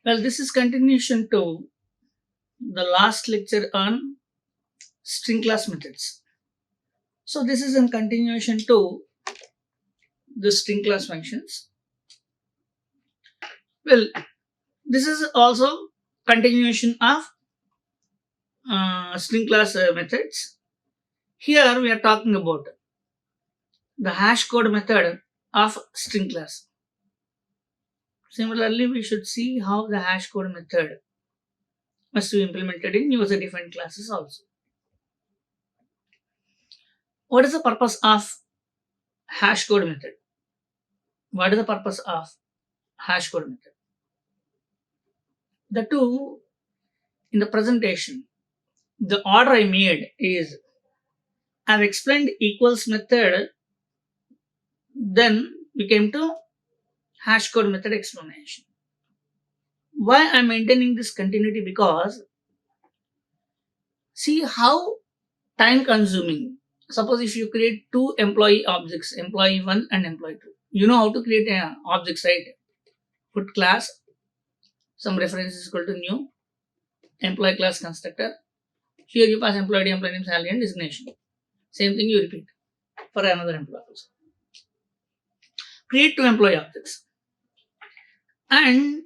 Well, this is continuation to the last lecture on string class methods. So this is in continuation to the string class functions. Well, this is also continuation of string class methods. Here we are talking about the hash code method of string class. Similarly, we should see how the hash code method must be implemented in user defined classes also. What is the purpose of hash code method? What is the purpose of hash code method? The two in the presentation, the order I made is I've explained equals method, then we came to hash code method explanation. Why I'm maintaining this continuity? Because see how time consuming. Suppose if you create two employee objects, employee 1 and employee 2. You know how to create objects, right? Put class, some reference is equal to new, employee class constructor. Here you pass employee ID, employee name, salary and designation. Same thing you repeat for another employee also. Create two employee objects. And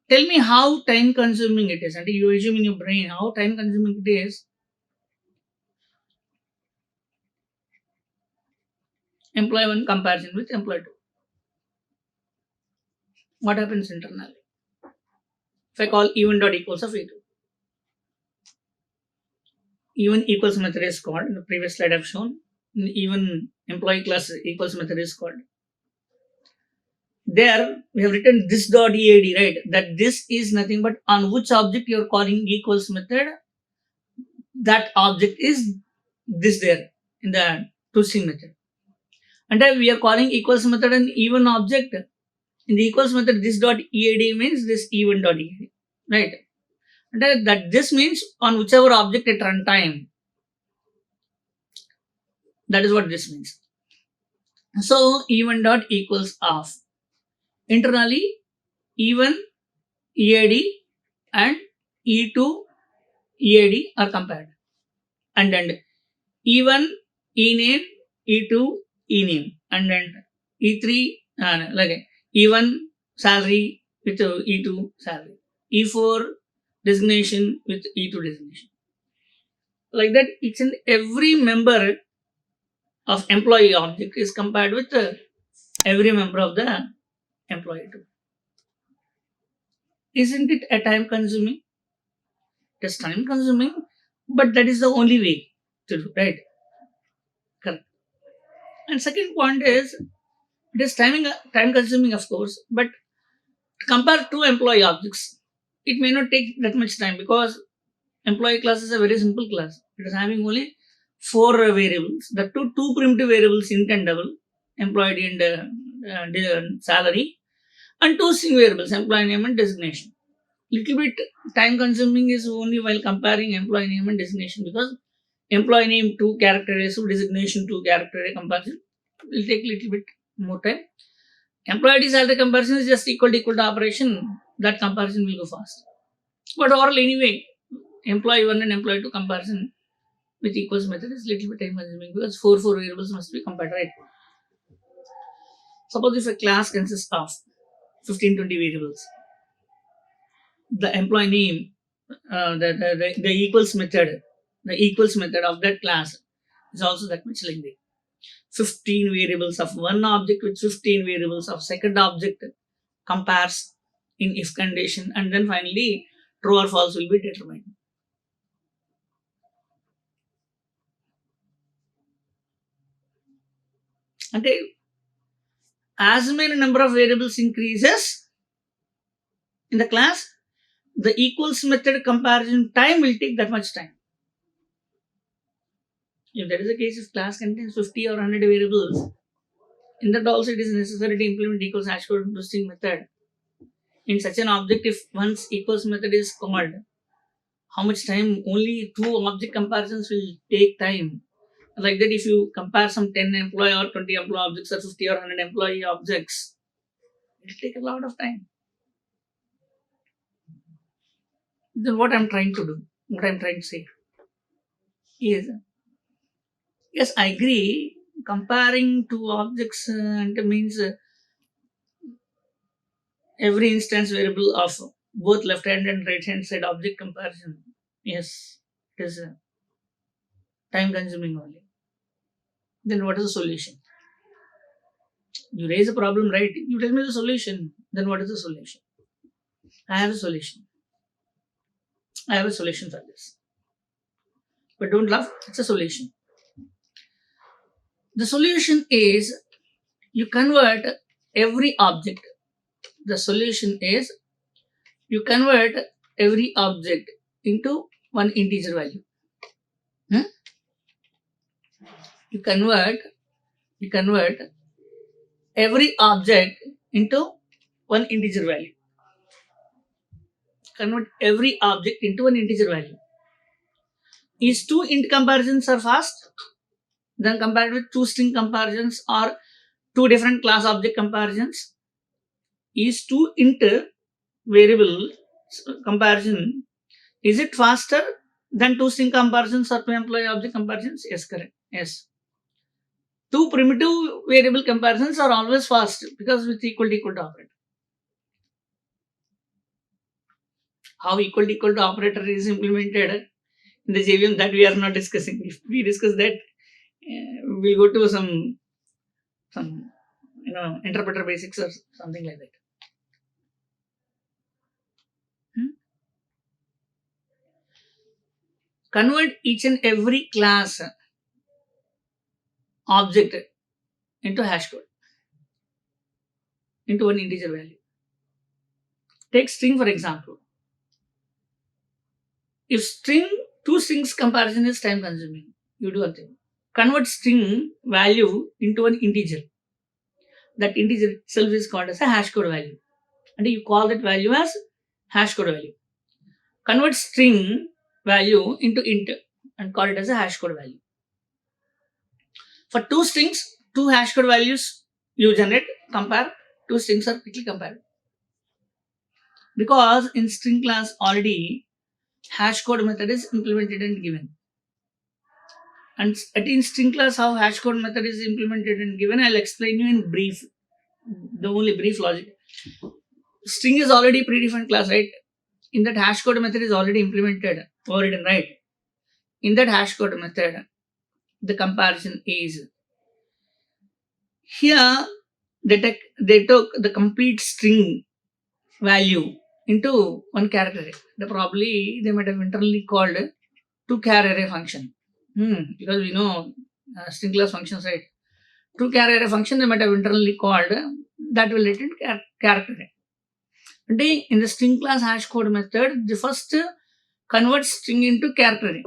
tell me how time consuming it is. And you assume in your brain how time consuming it is. Employee 1 comparison with employee 2. What happens internally? If I call even dot equals of E2. Even equals method is called. In the previous slide I've shown. Even employee class equals method is called. There we have written this dot EAD, right? That this is nothing but on which object you are calling equals method, that object is this there in the toString method. And then we are calling equals method an even object. In the equals method, this dot EAD means this even dot EAD, right? And then that this means on whichever object at runtime. That is what this means. So even dot equals of. Internally, even EAD and E2 EAD are compared. And then even ename, E2 ename, and then E3 like even salary with E2 salary, E4 designation with E2 designation. Like that, each and every member of employee object is compared with every member of the employee too. Isn't it a time consuming? It is time consuming, but that is the only way to do, right? Correct. And second point is it is time consuming, of course, but compare two employee objects, it may not take that much time because employee class is a very simple class. It is having only four variables. The two primitive variables intendable, employee and salary, and two string variables, employee name and designation. Little bit time consuming is only while comparing employee name and designation because employee name 2 character array, so designation 2 character array comparison will take little bit more time. Employee ID salary comparison is just equal to operation. That comparison will go fast. But overall anyway, employee 1 and employee 2 comparison with equals method is little bit time consuming because four variables must be compared, right? Suppose if a class consists of 15-20 variables, the employee name, the equals method of that class is also that much lengthy. 15 variables of one object with 15 variables of second object compares in if condition, and then finally true or false will be determined. And as many number of variables increases in the class, the equals method comparison time will take that much time. If that is the case, if class contains 50 or 100 variables, in that also it is necessary to implement equals hash code string method. In such an object, if once equals method is called, how much time? Only two object comparisons will take time. Like that, if you compare some 10 employee or 20 employee objects or 50 or 100 employee objects, it will take a lot of time. Then what I'm trying to do, what I'm trying to say is, yes, I agree. Comparing two objects and means every instance variable of both left hand and right hand side object comparison. Yes, it is time consuming only. Then what is the solution? You raise a problem, right? You tell me the solution. Then what is the solution? I have a solution. I have a solution for this. But don't laugh, it's a solution. The solution is you convert every object. The solution is you convert every object into one integer value. Hmm? You convert every object into one integer value. Convert every object into an integer value. Is two int comparisons are fast? Then compared with two string comparisons or two different class object comparisons? Is two int variable comparison, is it faster than two string comparisons or two employee object comparisons? Yes, correct. Yes. Two primitive variable comparisons are always fast because with equal to operator. How equal to operator is implemented in the JVM, that we are not discussing. If we discuss that, we'll go to some interpreter basics or something like that. Convert each and every class object into hash code, into one integer value. Take string for example. If two strings comparison is time consuming, you do one thing. Convert string value into an integer. That integer itself is called as a hash code value. And you call that value as hash code value. Convert string value into int and call it as a hash code value. For two strings, two hash code values you generate, compare, two strings are quickly compared. Because in string class already hash code method is implemented and given. And in string class how hash code method is implemented and given, I'll explain you in brief, the only brief logic. String is already predefined class, right? In that hash code method is already implemented, overridden, right? In that hash code method, the comparison is here they took the complete string value into one character array. Probably they might have internally called two char array function. Because we know string class functions, right? Two char array function they might have internally called that will return character array. In the string class hash code method, the first converts string into character array.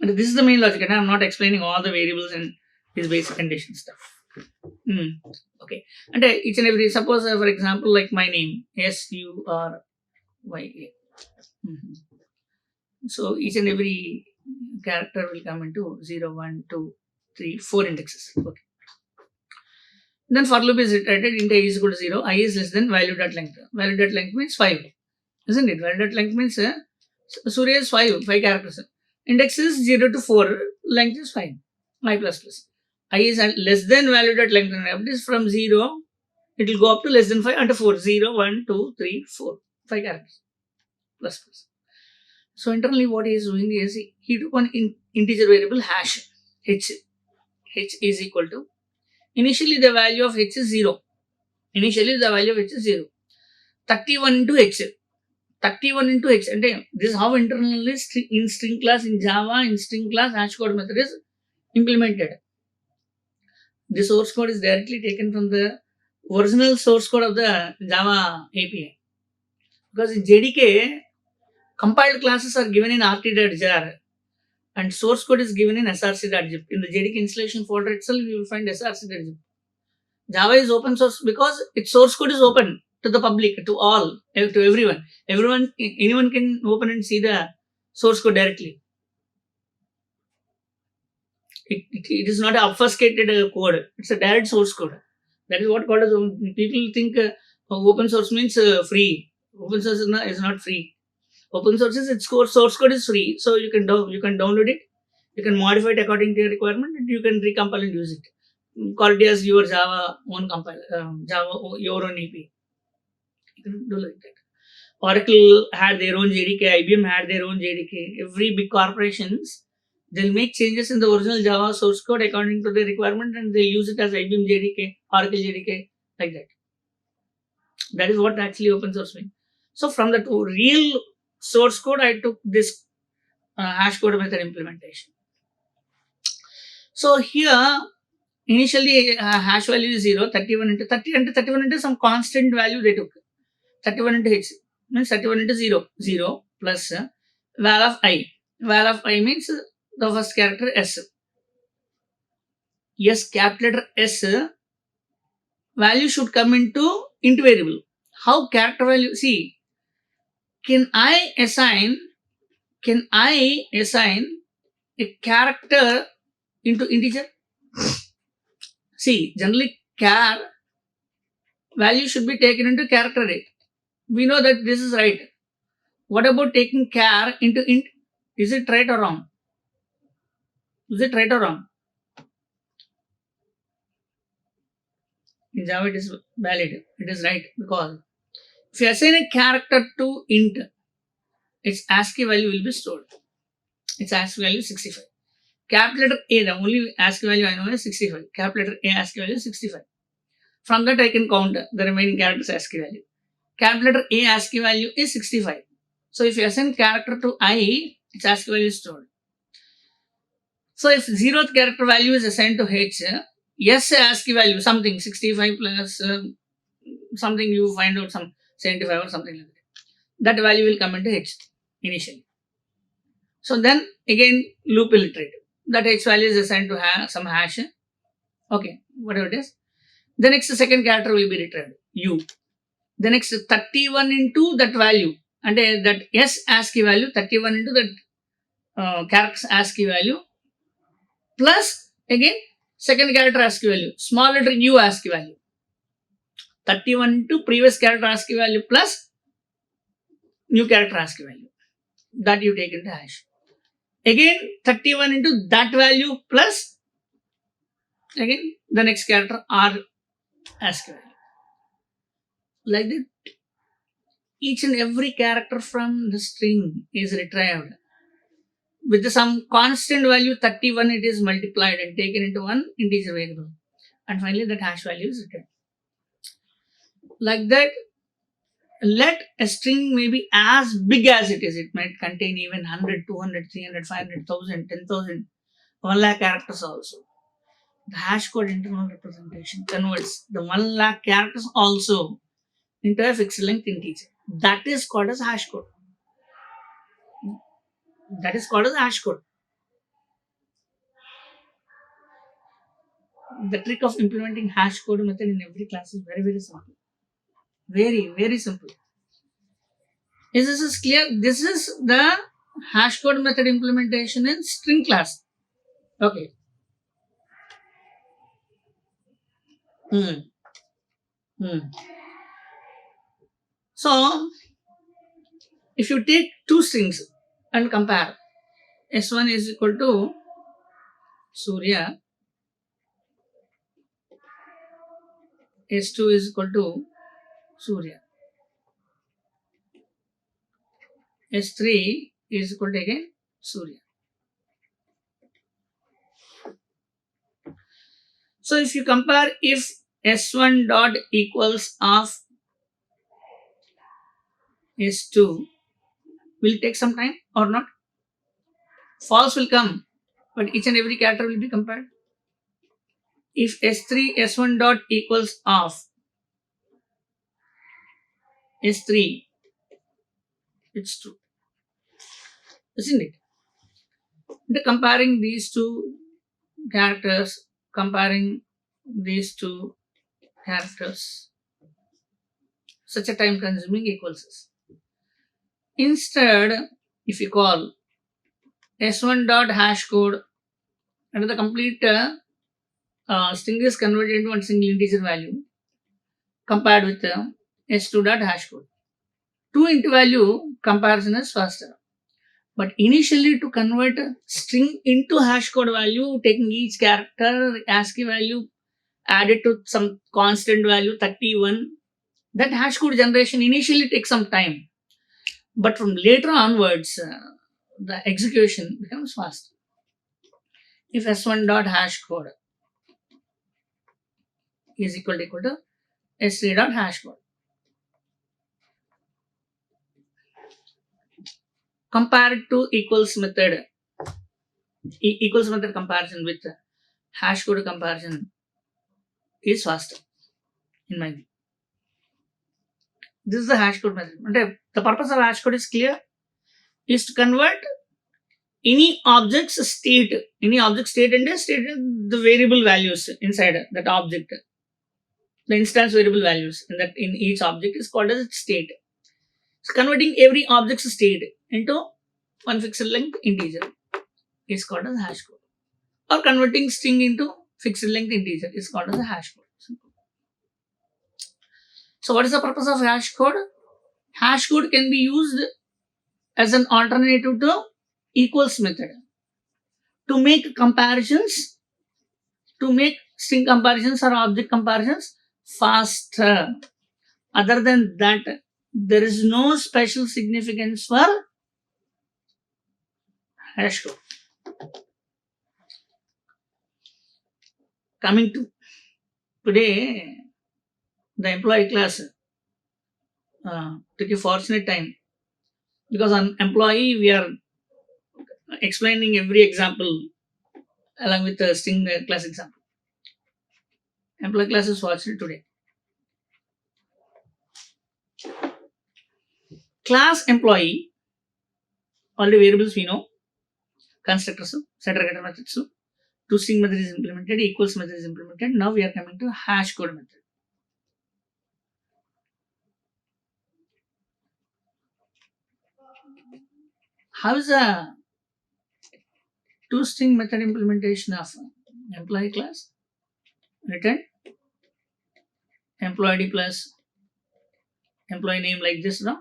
This is the main logic, and I'm not explaining all the variables and his basic condition stuff. Okay, and each and every, suppose for example like my name Surya. So each and every character will come into 0, 1, 2, 3, 4 indexes. Okay. Then for loop is iterated, int I is equal to 0, I is less than value dot length. Value dot length means 5, isn't it? Value dot length means Surya is 5 characters. Index is 0 to 4, length is 5, I plus plus. I is less than value dot length, and this from 0, it will go up to less than 5 and 4, 0, 1, 2, 3, 4, 5 characters, plus plus. So internally what he is doing is, he took one integer variable hash, h is equal to, initially the value of h is 0, 31 into h, and this is how internally in string class in Java, in string class hash code method is implemented. The source code is directly taken from the original source code of the Java API. Because in JDK, compiled classes are given in rt.jar and source code is given in src.zip. In the JDK installation folder itself, you will find src.zip. Java is open source because its source code is open to the public, to all, to everyone. Anyone can open and see the source code directly. It is not an obfuscated code. It's a direct source code. That is what called as, people think open source means free. Open source is not free. Open source is its core source code is free, so you can download it, you can modify it according to your requirement, and you can recompile and use it. Call it as your Java own compile, your own AP. You can do like that. Oracle had their own JDK, IBM had their own JDK. Every big corporations, they'll make changes in the original Java source code according to the requirement, and they'll use it as IBM JDK, Oracle JDK, like that. That is what actually open source means. So from the real source code, I took this hash code method implementation. So here, initially hash value is 0, 31 into 30 into 31 into some constant value they took. 31 into h means 31 into 0, 0 plus val of I. Val of I means the first character S. Yes, capital letter S value should come into variable. How character value? See, can I assign a character into integer? See, generally char value should be taken into character array. We know that this is right. What about taking char into int? Is it right or wrong? Is it right or wrong? In Java it is valid. It is right, because if you assign a character to int, its ASCII value will be stored. Its ASCII value is 65. Capital letter A, the only ASCII value I know is 65. Capital letter A ASCII value is 65. From that I can count the remaining characters ASCII value. Capital letter A ASCII value is 65. So if you assign character to I, its ASCII value is stored. So if 0th character value is assigned to H, yes ASCII value, something 65 plus something, you find out some 75 or something like that. That value will come into H initially. So then again loop will iterate. That H value is assigned to some hash. Okay, whatever it is. The next second character will be returned, U. The next 31 into that value, and that S ASCII value, 31 into that character's ASCII value, plus again second character ASCII value, small letter U ASCII value. 31 into previous character ASCII value plus new character ASCII value. That you take into hash. Again 31 into that value plus again the next character R ASCII value. Like that, each and every character from the string is retrieved. With some constant value 31, it is multiplied and taken into one integer variable. And finally that hash value is returned. Like that, let a string may be as big as it is. It might contain even 100, 200, 300, 500, 1000, 10,000, 1 lakh characters also. The hash code internal representation converts the 1 lakh characters also into a fixed length integer. That is called as hash code. That is called as hash code. The trick of implementing hash code method in every class is very, very simple. Very, very simple. Is this clear? This is the hash code method implementation in string class. Okay. So, if you take two strings and compare, S1 is equal to Surya, S2 is equal to Surya, S3 is equal to again Surya. So if you compare, if S1 dot equals of S2, will take some time or not? False will come, but each and every character will be compared. If S3 S1 dot equals of S3, it's true, isn't it? The comparing these two characters, such a time consuming equals. Instead, if you call S1 dot hash code and the complete string is converted into one single integer value compared with S2 dot hash code. 2 int value comparison is faster. But initially to convert a string into hash code value, taking each character ASCII value, add it to some constant value 31, that hash code generation initially takes some time. But from later onwards, the execution becomes fast. If s1 dot hash code is equal to s3 dot hash code, compare it to equals method comparison with hash code comparison is faster in my view. This is the hash code method. The purpose of hash code is clear, is to convert any object state and the variable values inside that object. The instance variable values in each object is called as state. So converting every object's state into one fixed length integer is called as hash code. Or converting string into fixed length integer is called as a hash code. So what is the purpose of hash code? Hash code can be used as an alternative to equals method to make comparisons, to make string comparisons or object comparisons faster. Other than that, there is no special significance for hash code. Coming to today, the employee class took a fortunate time, because on employee we are explaining every example along with the string class example. Employee class is fortunate today. Class employee, all the variables we know, constructors, setter getter methods, toString method is implemented, equals method is implemented. Now we are coming to hash code method. How is the toString method implementation of employee class? Return employee ID plus employee name like this, no?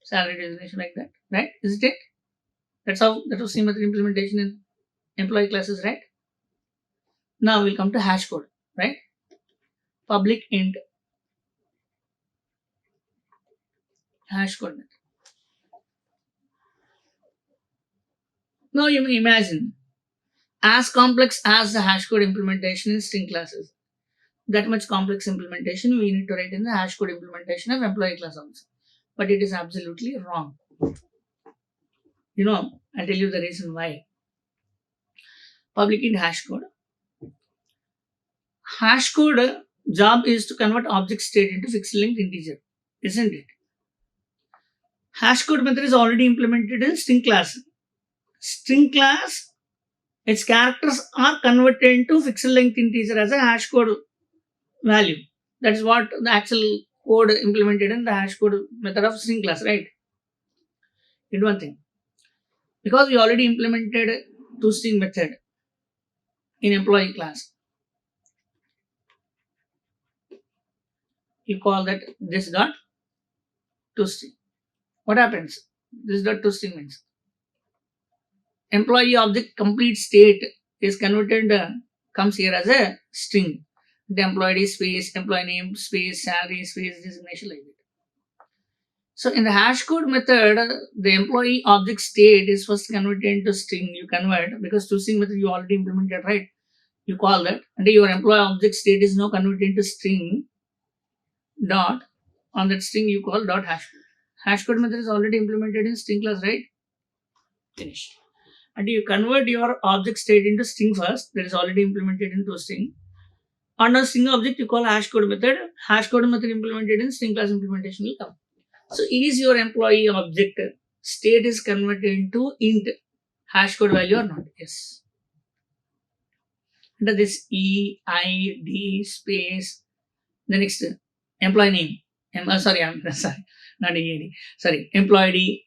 Salary designation like that, right? Is it? That's how the toString method implementation in employee classes, right? Now we'll come to hash code, right? Public int hash code method. Now you may imagine, as complex as the hash code implementation in string classes, that much complex implementation we need to write in the hash code implementation of employee class also. But it is absolutely wrong. I'll tell you the reason why. Public int hash code. Hash code job is to convert object state into fixed length integer, isn't it? Hash code method is already implemented in string class. String class, its characters are converted into fixed length integer as a hash code value. That is what the actual code implemented in the hash code method of string class, right? Did one thing. Because we already implemented toString method in employee class, you call that this dot toString. What happens? This dot toString means employee object complete state is converted, comes here as a string. The employee space, employee name space, salary space, designation like that. So in the hash code method, the employee object state is first converted into string. You convert, because toString method you already implemented, right? You call that, and your employee object state is now converted into string dot. On that string you call dot hash code. Hash code method is already implemented in string class, right? Finish. And you convert your object state into string first, that is already implemented into string. On a string object you call hash code method. Hash code method implemented in string class implementation will come. So is your employee object state is converted into int hash code value or not? Yes. Under this E, I, D space, the next employee name. I'm sorry, not EAD. Sorry, employee ID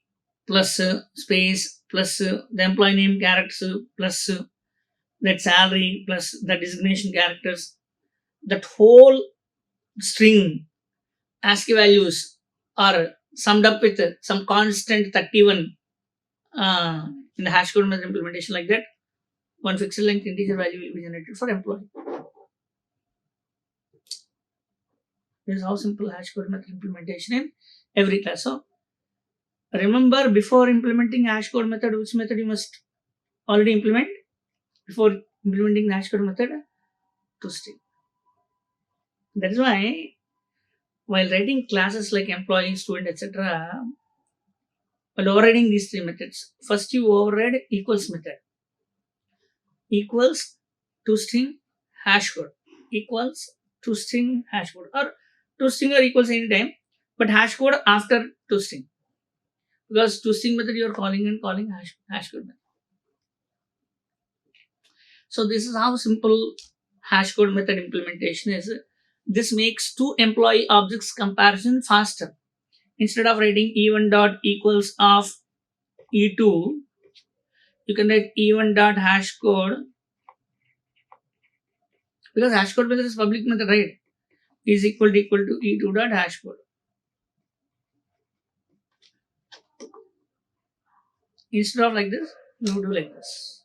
plus space plus the employee name characters plus that salary plus the designation characters. That whole string ASCII values are summed up with some constant 31 in the hash code method implementation like that. One fixed length integer value will be generated for employee. This is how simple hash code method implementation in every class. So remember, before implementing hash code method, which method you must already implement before implementing the hash code method? ToString. That is why while writing classes like employee, student, etc., while overriding these three methods, first you override equals method. Equals ToString hash code. Equals ToString hash code. Or ToString or equals anytime, but hash code after ToString. Because ToString method you are calling hash code method. So this is how simple hash code method implementation is. This makes two employee objects comparison faster. Instead of writing e1 dot equals of e2, you can write e1 dot hash code, because hash code method is public method, right? Is equal to e2 dot hash code. Instead of like this, you do like this.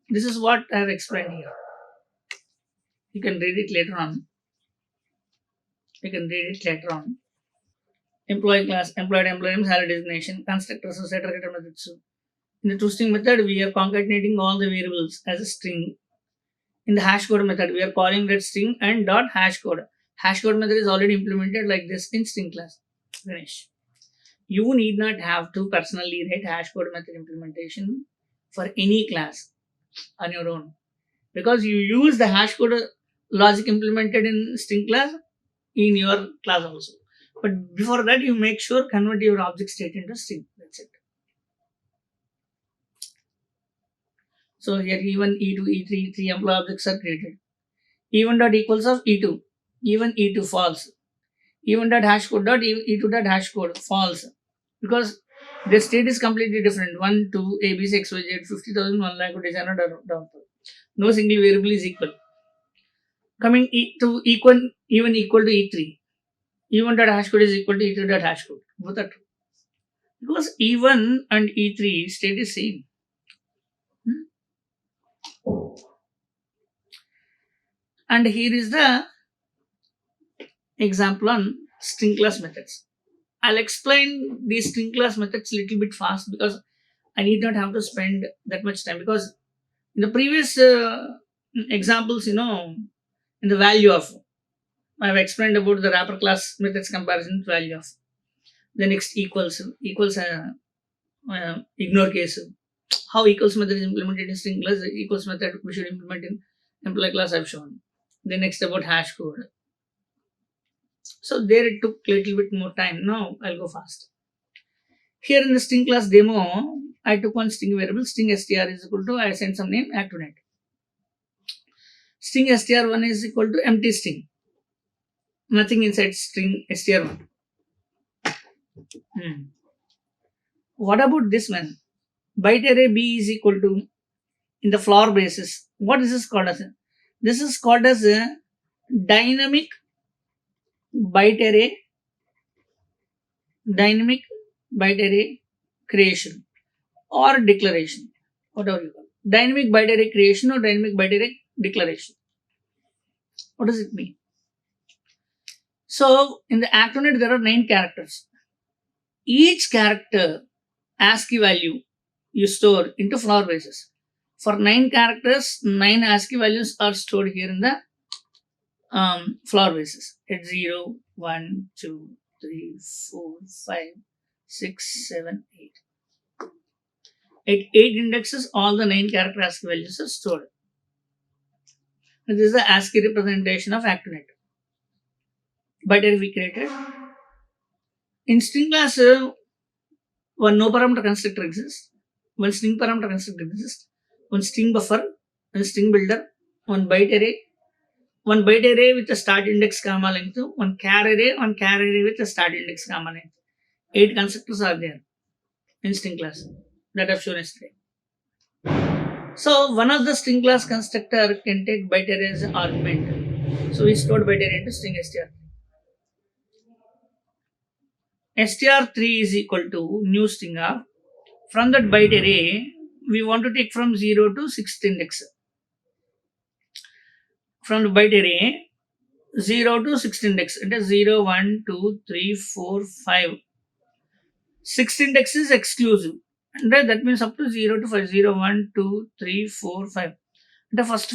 This is what I have explained here. You can read it later on. Employee class, employee name, salary designation, constructor, associator, getter methods. In the ToString method, we are concatenating all the variables as a string. In the hash code method, we are calling that string and dot hash code. Hash code method is already implemented like this in string class. Finish. You need not have to personally write hash code method implementation for any class on your own, because you use the hash code logic implemented in string class in your class also. But before that, you make sure convert your object state into string. That's it. So here E1, E2, E3, three employee objects are created. E1 dot equals of E2. Even E2 false. E1 dot hash code dot E2 dot hash code false. Because the state is completely different. 1, 2, A, B, C, X, Y, Z, 50,000, 1 lakh, designer, down. No single variable is equal. Coming to even equal to E3. E1 dot hash code is equal to E3 dot hash code. Both are true. Because E1 and E3 state is same. And here is the example on string class methods. I'll explain these string class methods a little bit fast, because I need not have to spend that much time. Because in the previous examples, in the value of, I have explained about the wrapper class methods comparison with value of. The next equals ignore case. How equals method is implemented in string class, equals method we should implement in employee class I've shown. The next about hash code. So there it took a little bit more time. Now I'll go fast. Here in the string class demo, I took one string variable, string str is equal to, I assigned some name, activate. String str1 is equal to empty string. Nothing inside string str1. What about this one? Byte array b is equal to, in the floor basis, what is this called as? This is called as a dynamic byte array creation or declaration, whatever you call. Dynamic byte array creation or dynamic byte array declaration. What does it mean? So in the Acronet there are 9 characters. Each character ASCII value you store into floor basis. For 9 characters, 9 ASCII values are stored here in the floor basis. It's 0, 1, 2, 3, 4, 5, 6, 7, 8. At 8 indexes, all the 9 character ASCII values are stored. This is the ASCII representation of Acronet. Byte array we created. In string class, one no parameter constructor exists, one string parameter constructor exists, one string buffer, one string builder, one byte array with a start index comma length, one char array with a start index comma length. 8 constructors are there in string class that I've shown yesterday. So one of the string class constructor can take byte array as an argument. So we stored byte array into string str. str3 is equal to new string of, from that byte array, we want to take from 0 to 6th index. From the byte array, 0 to 6th index. It is 0, 1, 2, 3, 4, 5. 6th index is exclusive. And that means up to 0 to 5. 0, 1, 2, 3, 4, 5. The first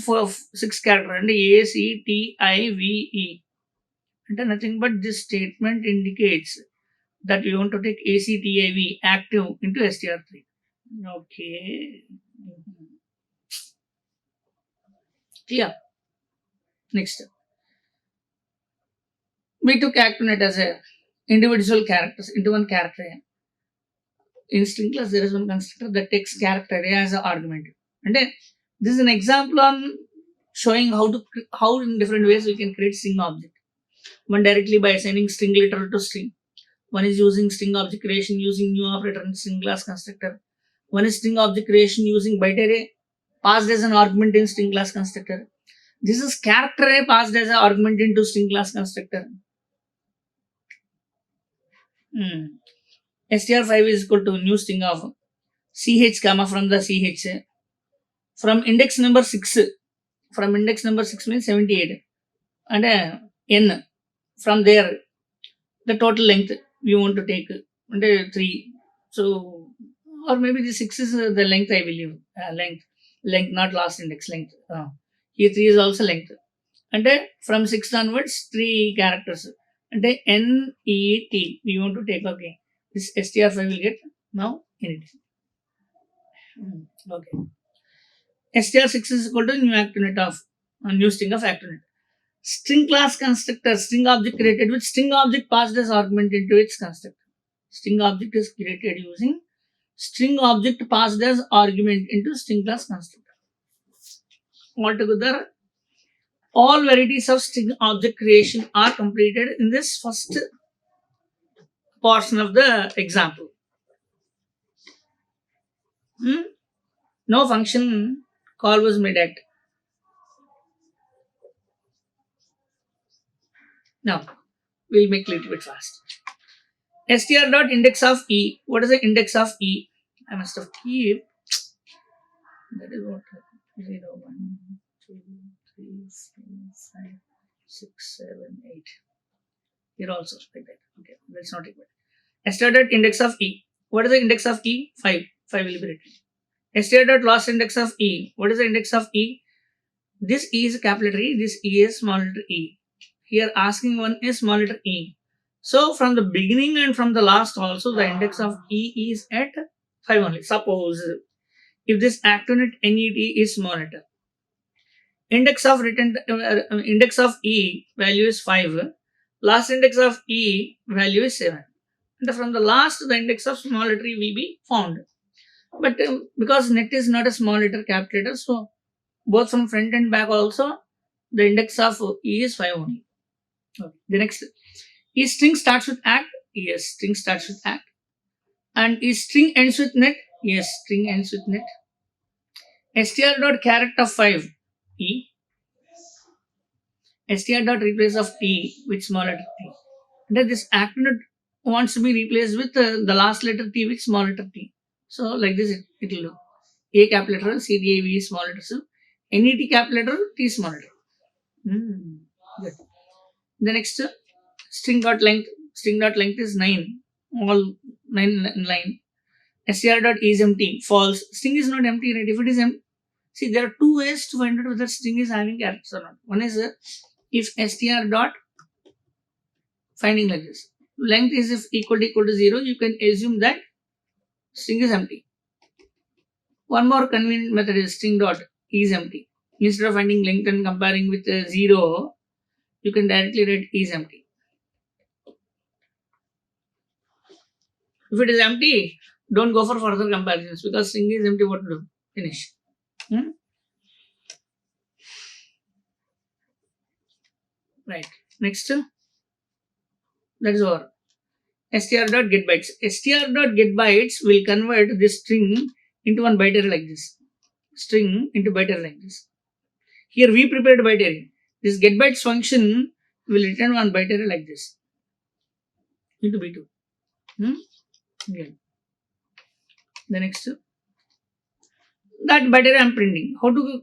6 character and A, C, T, I, V, E. And nothing but this statement indicates that we want to take A, C, T, I, V active into str3. Okay. Clear. Next. We took ActiveNet as a individual characters into one character. In Stringless, there is one constructor that takes character array as an argument. And then this is an example on showing how in different ways we can create string object. One directly by assigning string literal to string. One is using string object creation using new operator and string class constructor. One is string object creation using byte array passed as an argument in string class constructor. This is character array passed as an argument into string class constructor. str5 is equal to new string of ch comma from the ch from index number 6. From index number 6 means 78 and n from there the total length we want to take and 3. So or maybe the 6 is the length, I believe. Length not last index length. Here 3 is also length. And from 6 onwards 3 characters. And NET we want to take. Okay, this str5 will get now init. Okay, str6 is equal to new ActiveNet of new string of ActiveNet. String class constructor, string object created with string object passed as argument into its constructor. String object is created using string object passed as argument into string class constructor. Altogether, all varieties of string object creation are completed in this first portion of the example. No function call was made at. Now, we'll make it a little bit fast. str.index of e. What is the index of e? I must have keep. That is what 0, 1, 2, 3, 4, 5, 6, 7, 8. Here also like that. Okay, that's not equal. str.index of e. What is the index of e? 5. 5 will be written. str.last index of e. What is the index of e? This e is capital letter E. This e is small letter e. Here asking one is small letter e. So from the beginning and from the last also the index of e is at 5 only. Suppose if this ActiveNet NET is small letter, index of e value is 5. Last index of e value is 7. And from the last the index of small letter e will be found. But because net is not a small letter capital letter, so both from front and back also the index of e is 5 only. Okay. The next is string starts with act. Yes, string starts with act. And is string ends with net. Yes, string ends with net. str.character 5 e. str.replace of t with small letter t. Then this ActiveNet wants to be replaced with the last letter t with small letter t. So like this it will do. A capital letter, C, D, A, V small letter. So NET capital letter, T small letter. Good. The next string.length. String.length is 9. All 9 line. str.is empty. False. String is not empty, right? If it is empty, see there are two ways to find out whether string is having characters or not. One is if str dot finding like this. Length is if equal to 0, you can assume that string is empty. One more convenient method is string dot is empty. Instead of finding length and comparing with 0, you can directly write is empty. If it is empty, don't go for further comparisons because string is empty. What to do? Finish. Right. Next. That is over. str.getBytes. str.getBytes will convert this string into one byte array like this. String into byte array like this. Here we prepared byte array. This getBytes function will return one byte array like this into B2. Hmm? Okay. The next, that byte array I'm printing. How to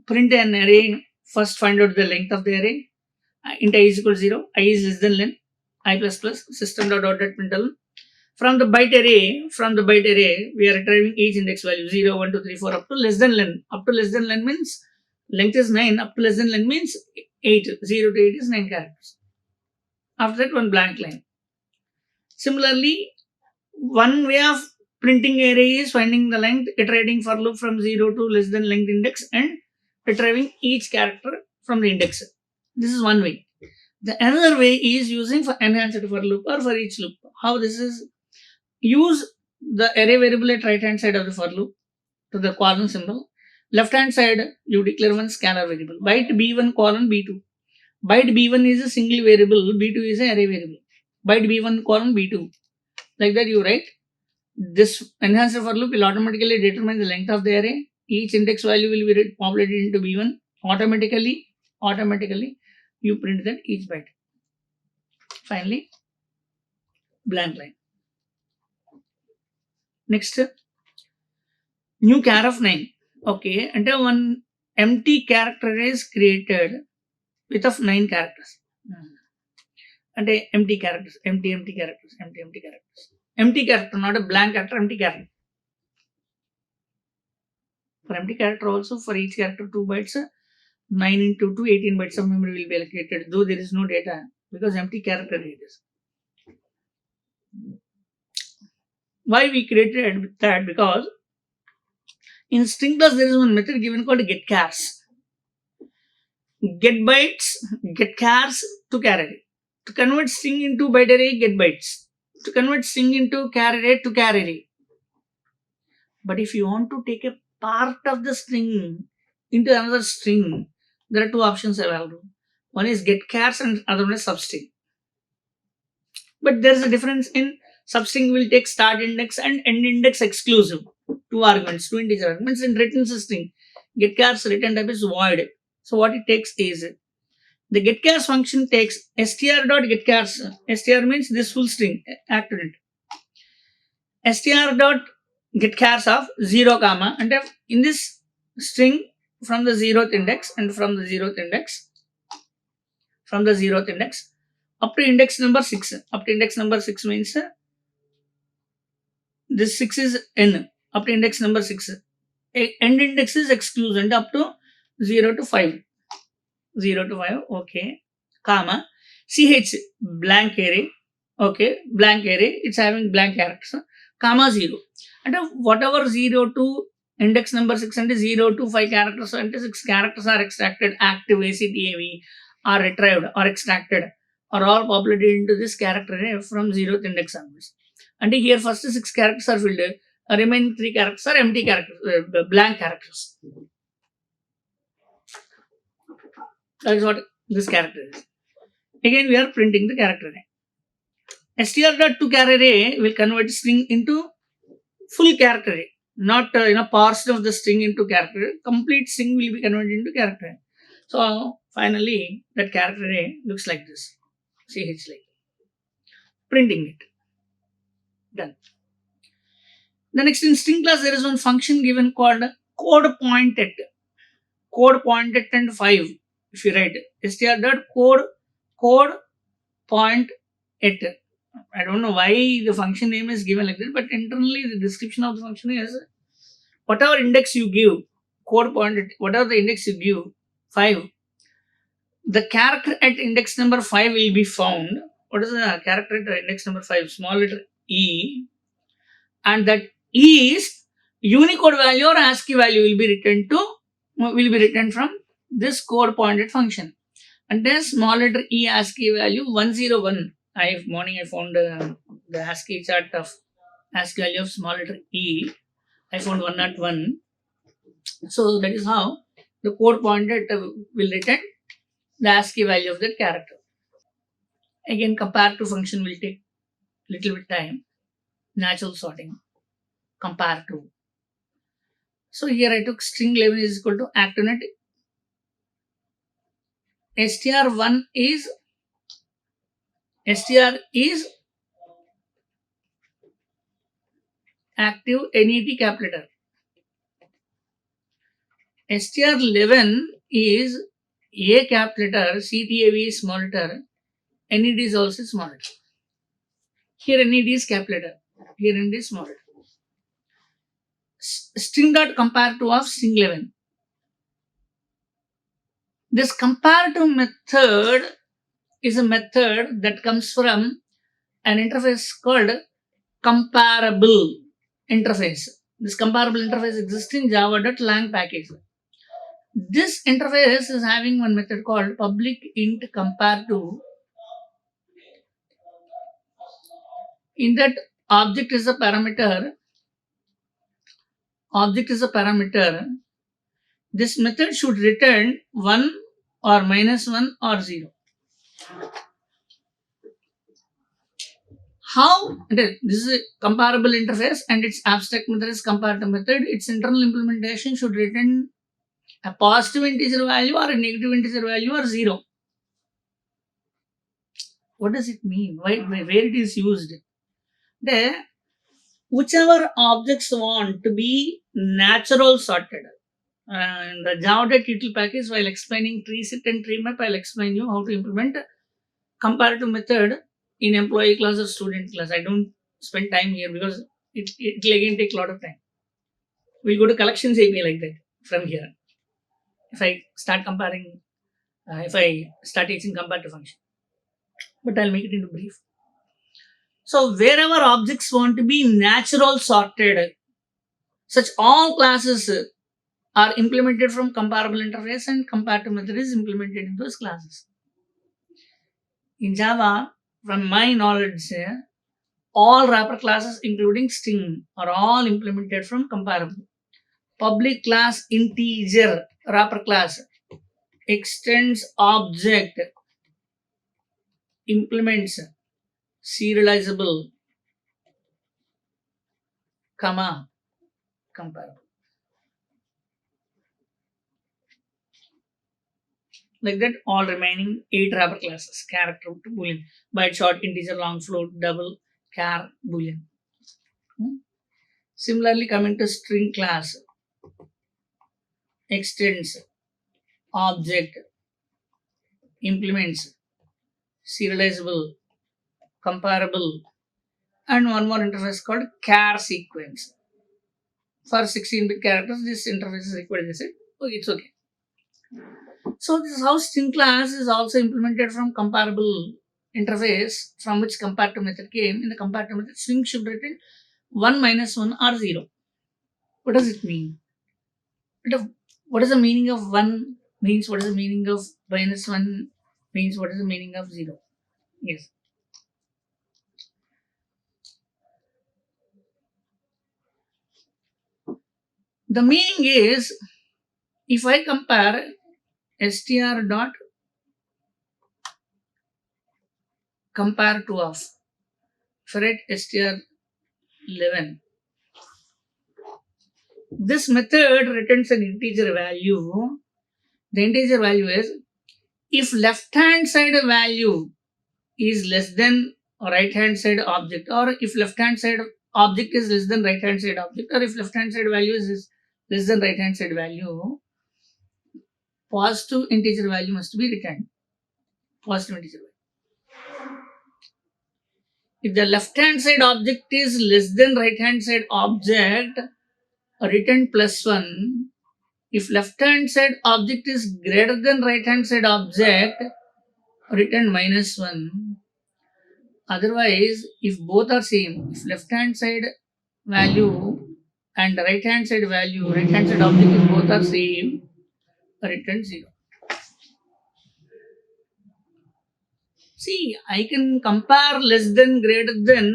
print an array? First, find out the length of the array. Int I is equal to 0. I is less than len. I plus plus system dot out dot println. From the byte array, we are retrieving each index value 0, 1, 2, 3, 4 up to less than len. Up to less than len means length is 9. Up to less than len means 8. 0 to 8 is 9 characters. After that, one blank line. Similarly, one way of printing array is finding the length, iterating for loop from 0 to less than length index and retrieving each character from the index. This is one way. The another way is using for enhanced for loop or for each loop. How this is? Use the array variable at right hand side of the for loop to the colon symbol. Left hand side, you declare one scalar variable. Byte b1 colon b2. Byte b1 is a single variable, b2 is an array variable. Byte b1 colon b2. Like that you write. This enhancer for loop will automatically determine the length of the array. Each index value will be populated into b1. Automatically, you print that each byte. Finally, blank line. Next, new char of 9. Okay, until one empty character is created with of 9 characters. And empty characters, empty characters. Empty character, not a blank character, empty character. For empty character also, for each character 2 bytes, 9 into 2, 18 bytes of memory will be allocated, though there is no data because empty character it is. Why we created that? Because in Stringless there is one method given called get chars. Get bytes, get chars to char array. To convert string into byte array, get bytes. To convert string into char array, to char array. But if you want to take a part of the string into another string, there are two options available. One is get chars and other one is substring. But there is a difference in substring will take start index and end index exclusive. Two arguments, two integer arguments, and returns a string. Get chars return type is void. So what it takes is the get chars function takes str.getchars. Str means this full string acted it. Str.getchars of 0 comma, and in this string from the 0th index and from the 0th index up to index number 6. Up to index number 6 means this 6 is n. Up to index number 6. End index is exclusive up to 0 to 5. 0 to 5, okay, comma, ch blank array, okay, blank array, it's having blank characters, comma 0. And whatever 0 to index number 6 and 0 to 5 characters and 6 characters are extracted, active ACTAV are retrieved or extracted are all populated into this character array from 0th index onwards. And here first 6 characters are filled, remaining 3 characters are empty characters, blank characters. That is what this character is. Again, we are printing the character array. str.toChar array will convert string into full character array, not portion of the string into character array. Complete string will be converted into character array. So finally, that character array looks like this. CH like printing it. Done. The next in string class, there is one function given called code pointed. Code pointed and 5. If you write str.code point it. I don't know why the function name is given like that, but internally the description of the function is whatever index you give, code point it, whatever the index you give, 5, the character at index number 5 will be found. What is the character at index number 5? Small letter e, and that e is Unicode value or ASCII value will be returned from this code pointed function. And then small letter e ASCII value 101. Morning I found the ASCII chart of ASCII value of small letter e. I found 101. So that is how the code pointed will return the ASCII value of that character. Again, compare to function will take little bit time. Natural sorting. Compare to. So here I took string 11 is equal to actnet. str is active NET cap letter. STR11 is A cap letter, CTAV is small letter, NET is also small letter. Here NET is cap letter, here NET is small letter. String dot comparative of string 11. This comparative method is a method that comes from an interface called comparable interface. This comparable interface exists in java.lang package. This interface is having one method called public int compare2. In that, object is a parameter. Object is a parameter. This method should return 1 or -1 or 0. How? This is a comparable interface and its abstract method is comparative method. Its internal implementation should return a positive integer value or a negative integer value or 0. What does it mean? Where it is used? There, whichever objects want to be natural sorted. In the Java.util package, while explaining tree set and tree map, I'll explain you how to implement comparative method in employee class or student class. I don't spend time here because it will again take a lot of time. We'll go to collections API like that from here. If I start comparing, if I start teaching comparative function, but I'll make it into brief. So wherever objects want to be natural sorted, such all classes are implemented from comparable interface and comparative method is implemented in those classes. In Java, from my knowledge, all wrapper classes including string are all implemented from comparable. Public class integer wrapper class extends object, implements serializable, comma, comparable. Like that, all remaining 8 wrapper classes, character to boolean, byte, short, integer, long, float, double, char, boolean. Similarly, coming to string class, extends object, implements serializable, comparable, and one more interface called char sequence. For 16-bit characters, this interface is required. They said, okay, it's okay. So this is how string class is also implemented from comparable interface from which comparative method came. In the comparative method, string should return 1 -1 or 0. What does it mean? What is the meaning of 1 means what is the meaning of -1 means what is the meaning of 0? Yes. The meaning is if I compare str dot compare to of for str11, this method returns an integer value. The integer value is if left hand side value is less than right hand side object, or if left hand side object is less than right hand side object, or if left hand side value is less than right hand side value, positive integer value must be returned. Positive integer value. If the left hand side object is less than right hand side object, return +1. If left hand side object is greater than right hand side object, return -1. Otherwise, if both are same, if left hand side value and right hand side value, right hand side object if both are same, return 0. See, I can compare less than greater than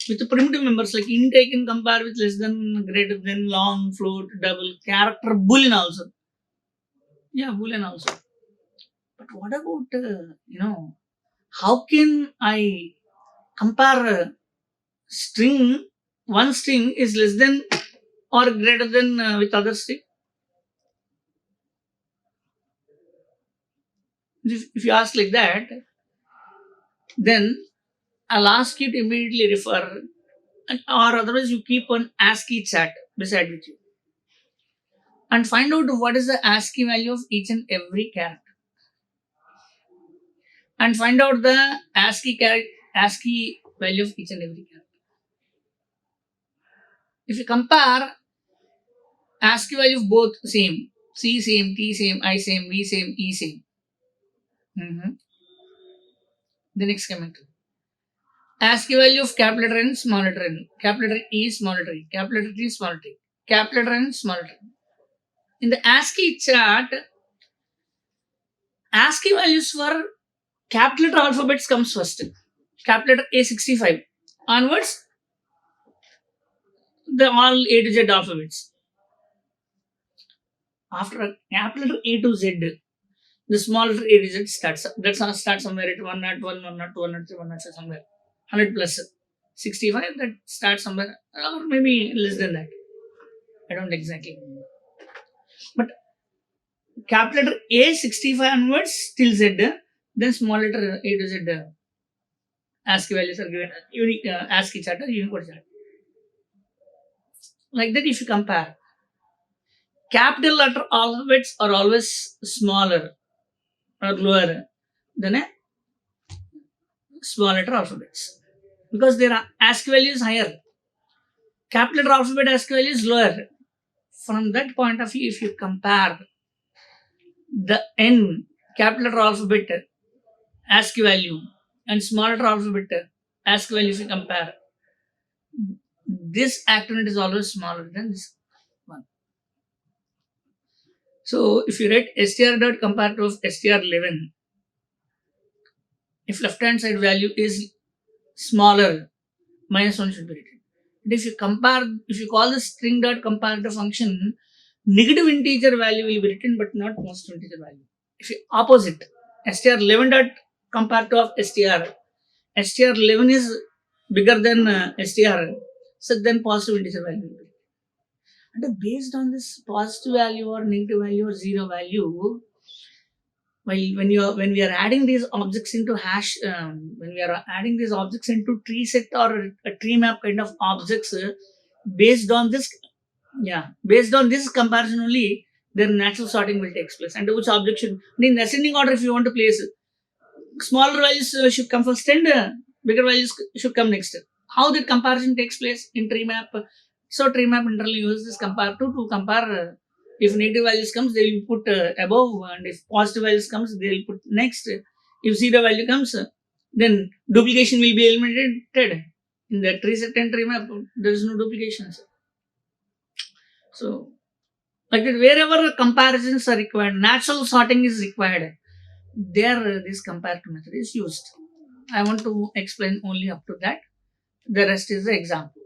with primitive members like int. I can compare with less than greater than long, float, double, character, boolean also. Yeah, boolean also. But what about how can I compare string? One string is less than or greater than with other string. If you ask like that, then I'll ask you to immediately refer or otherwise you keep an ASCII chat beside with you and find out what is the ASCII value of each and every character and find out the ASCII value of each and every character. If you compare ASCII value of both same, C same, T same, I same, V same, E same. The next coming to ASCII value of capital letter N, small letter n, capital letter E, small letter e, capital letter T, small letter t, capital letter N, small letter n. In the ASCII chart, ASCII values for capital letter alphabets comes first. Capital letter A65 onwards, the all A to Z alphabets. After capital letter A to Z, the small letter A to Z starts. That's how starts somewhere at 101, 102, 103, 103 somewhere. 100 plus 65, that starts somewhere, or maybe less than that. I don't exactly know. But capital letter A65 onwards till Z, then small letter A to Z ASCII values are given unique ASCII chart or Unicode chart. Like that, if you compare, capital letter alphabets are always smaller or lower than a small letter alphabets because their ASCII value is higher. Capital letter alphabet ASCII value is lower. From that point of view, if you compare the N capital letter alphabet ASCII value and small letter alphabet ASCII value, if you compare, this acronym is always smaller than this one. So if you write str dot compared to str11, if left hand side value is smaller, -1 should be written. But if you compare, if you call the string dot comparator function, negative integer value will be written but not positive integer value. If you opposite, str11 dot comparator of str11 is bigger than str, so then positive integer value will be. And based on this positive value or negative value or zero value, while when we are adding these objects into hash, when we are adding these objects into tree set or a tree map kind of objects, based on this, based on this comparison only, their natural sorting will take place. And which object should, in ascending order, if you want to place, smaller values should come first and bigger values should come next. How that comparison takes place in tree map? So tree map internally uses this compare to compare. If negative values comes, they will put above, and if positive values comes, they will put next. If zero value comes, then duplication will be eliminated. In the tree set and tree map, there is no duplications. So, like that, wherever comparisons are required, natural sorting is required. There, this comparative method is used. I want to explain only up to that. The rest is the example.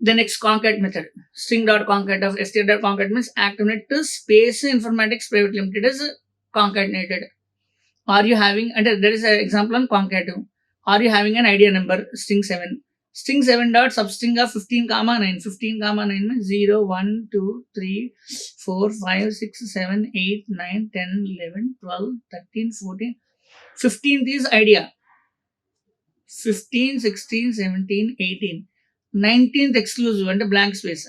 The next concat method, string dot concat of str dot concat means activate to Space Informatics Private Limited is concatenated. Are you having, and there is an example on concative. Are you having an idea number string 7? String 7 dot substring of 15 comma 9. 15 comma 9 means 0, 1, 2, 3, 4, 5, 6, 7, 8, 9, 10, 11, 12, 13, 14. 15th is idea. 15, 16, 17, 18. 19th exclusive and blank space.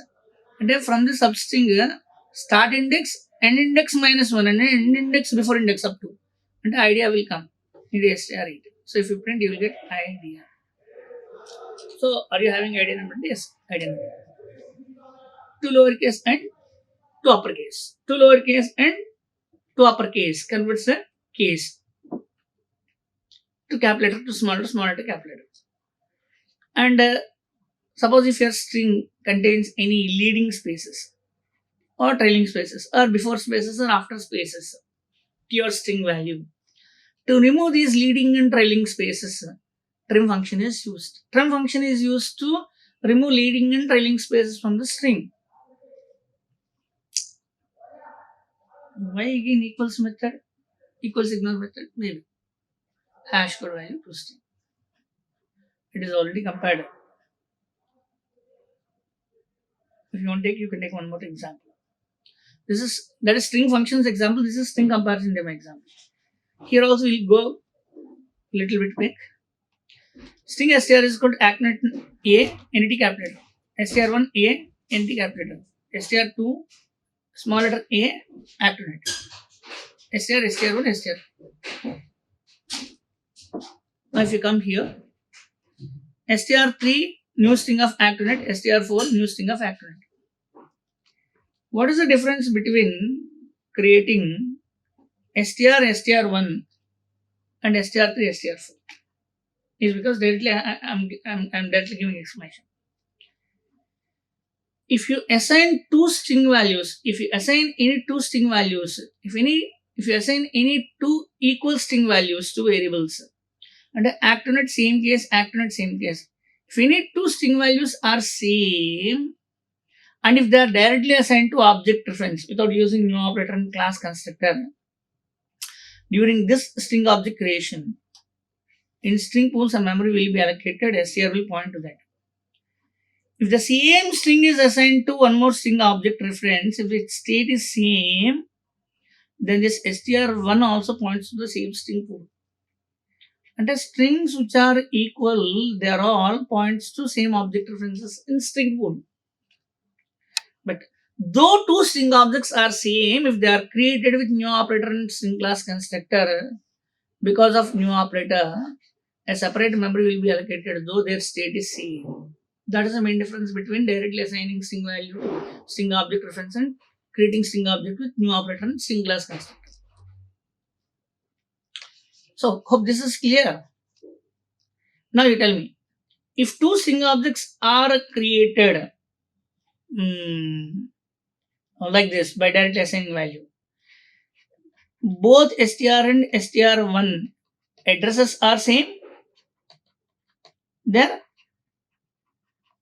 And from the substring, start index, end index -1, and end index before index up to. And the idea will come in the str8. So if you print, you will get idea. So are you having idea number? Yes, idea number. To lowercase and to uppercase. To lowercase and to uppercase converts the case to capital letter to small letter capital letter. And suppose if your string contains any leading spaces or trailing spaces or before spaces or after spaces to your string value. To remove these leading and trailing spaces, trim function is used. Trim function is used to remove leading and trailing spaces from the string. Why again equals method? Equals ignore method? Maybe. Hash code value to string. It is already compared. If you want to take, you can take one more example. That is string functions example. This is string comparison demo example. Here also we'll go little bit quick. String str is called acronym A, entity capital letter. str1 A, entity capital letter. str2 small letter A, acronym. str1 str. Now if you come here, str3 new string of acronym, str4 new string of acronym. What is the difference between creating str1 and str3 str4? Is because directly I'm directly giving explanation. If you assign two string values, if you assign any two string values, if you assign any two equal string values to variables, and acronym same case, acronym same case. If any two string values are same, and if they are directly assigned to object reference without using new operator and class constructor, during this string object creation, in string pools a memory will be allocated, str will point to that. If the same string is assigned to one more string object reference, if its state is same, then this str1 also points to the same string pool. And the strings which are equal, they are all points to same object references in string pool. But though two string objects are same, if they are created with new operator and string class constructor, because of new operator, a separate memory will be allocated though their state is same. That is the main difference between directly assigning string value to string object reference and creating string object with new operator and string class constructor. So, hope this is clear. Now you tell me, if two string objects are created like this by directly assigning value, both str and str1 addresses are same, their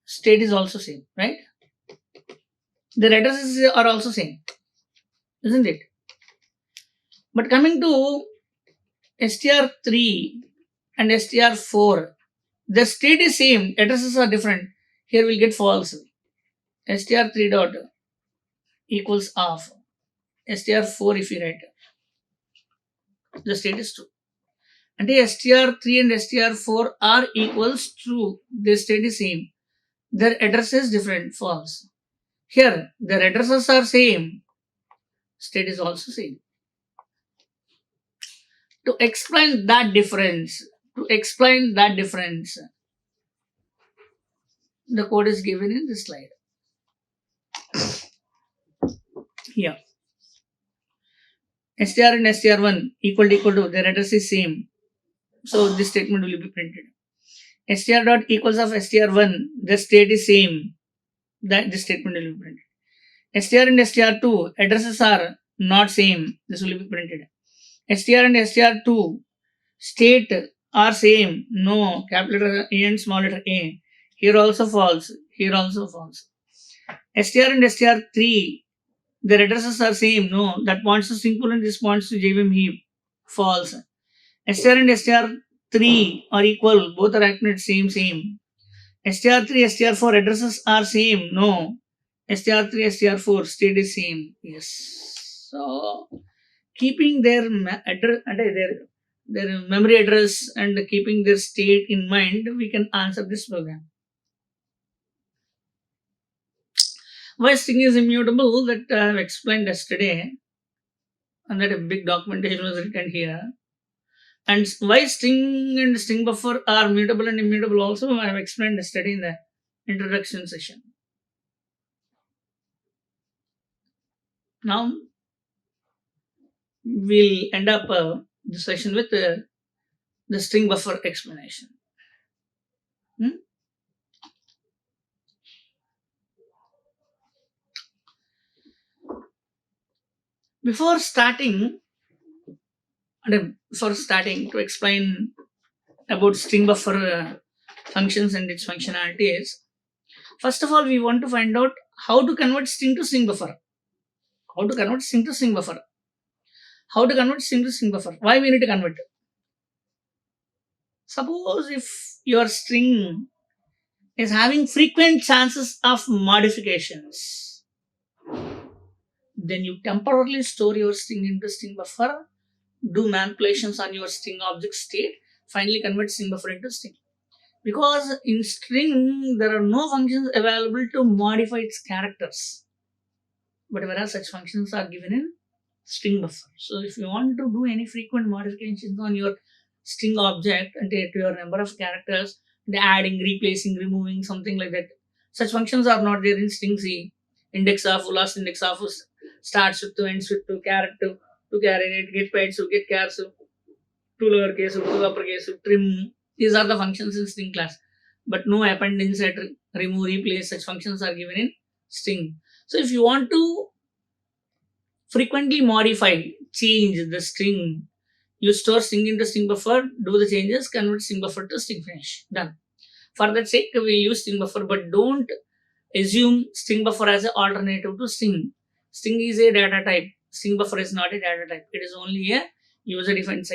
state is also same, right? Their addresses are also same, isn't it? But coming to str3 and str4, the state is same, addresses are different. Here we'll get false. str3 dot equals off. str4 if you write, the state is true. And str3 and str4 are equals true, their state is same. Their address is different, false. Here, their addresses are same, state is also same. To explain that difference, the code is given in this slide. Here, str and str1 equal to, their address is same. So this statement will be printed. str dot equals of str1, the state is same. That this statement will be printed. str and str2 addresses are not same. This will be printed. str and str2 state are same. No, capital letter A and small letter a. Here also false. Here also false. str and str3, their addresses are same. No, that points to string pool and this points to JVM heap. False. str and str3 are equal. Both are acted same. str3, str4 addresses are same. No. str3, str4 state is same. Yes. So keeping their address, their memory address and keeping their state in mind, we can answer this program. Why string is immutable, that I have explained yesterday, and that a big documentation was written here. And why string and string buffer are mutable and immutable also, I have explained yesterday in the introduction session. Now we'll end up the session with the string buffer explanation. Before starting to explain about string buffer functions and its functionalities, first of all we want to find out how to convert string to string buffer. Why we need to convert? Suppose if your string is having frequent chances of modifications, then you temporarily store your string into string buffer, do manipulations on your string object state. finally convert string buffer into string. Because in string, there are no functions available to modify its characters. But whereas such functions are given in string buffer. So if you want to do any frequent modifications on your string object and to your number of characters, the adding, replacing, removing, something like that, such functions are not there in string C. Index of, last index of, starts with 2, ends with 2, character to carry it, get paid, so get care, so to lowercase, to uppercase, trim. These are the functions in string class. But no append, insert, remove, replace, such functions are given in string. So if you want to frequently modify, change the string, you store string into string buffer, do the changes, convert string buffer to string finish. Done. For that sake, we use string buffer, but don't assume string buffer as an alternative to string. String is a data type. String buffer is not a data type. It is only a user-defined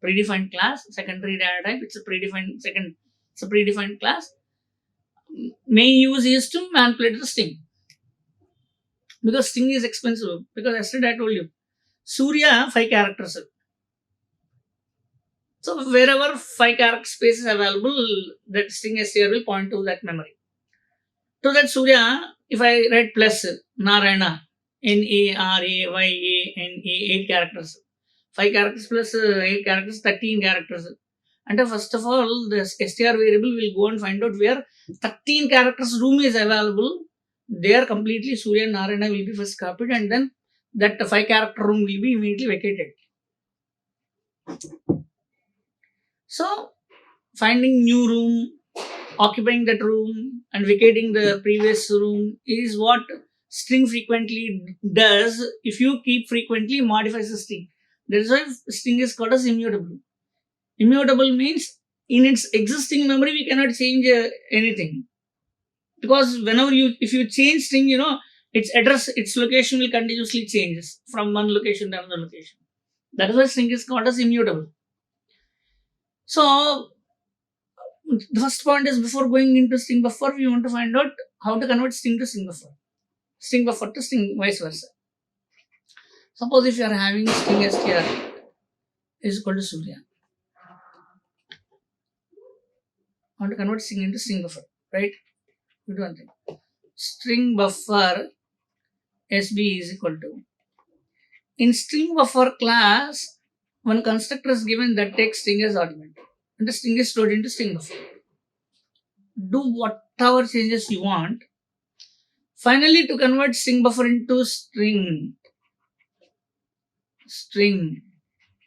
predefined class. Secondary data type. It's a predefined class. Main use is to manipulate the string. Because string is expensive. Because yesterday I told you, Surya 5 characters. So wherever 5 character space is available, that string str will point to that memory. To that Surya, if I write plus Narayana, Narayana, 8 characters. 5 characters plus 8 characters, 13 characters. And first of all, the str variable will go and find out where 13 characters room is available. There completely Surya and Narayana will be first copied, and then that 5 character room will be immediately vacated. So, finding new room, occupying that room, and vacating the previous room is what string frequently does. If you keep frequently modifies the string. That is why string is called as immutable. Immutable means in its existing memory we cannot change anything. Because whenever if you change string, its address, its location will continuously changes from one location to another location. That is why string is called as immutable. So the first point is, before going into string buffer, we want to find out how to convert string to string buffer. String buffer to string, vice versa. Suppose if you are having string str is equal to Surya. How to convert string into string buffer, right? We do one thing. String buffer SB is equal to. In string buffer class, one constructor is given that takes string as argument. And the string is stored into string buffer. Do whatever changes you want. Finally, to convert string buffer into string.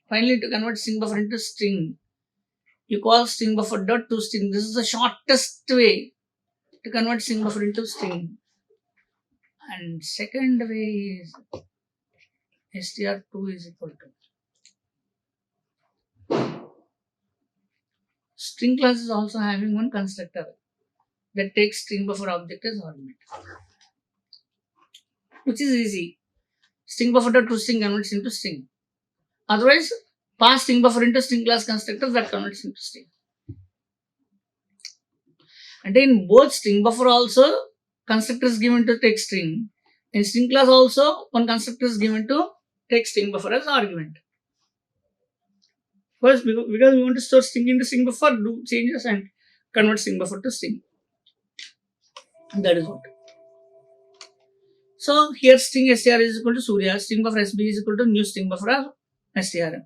Finally, to convert string buffer into string, you call string buffer dot to string. This is the shortest way to convert string buffer into string. And second way is str2 is equal to. String class is also having one constructor that takes string buffer object as argument, which is easy. String buffer dot to string converts into string. Otherwise, pass string buffer into string class constructor that converts into string. And in both string buffer also, constructor is given to take string. In string class also, one constructor is given to take string buffer as argument. First, because we want to store string into string buffer, do changes and convert string buffer to string. That is what. So here string str is equal to Surya, string buffer SB is equal to new string buffer str.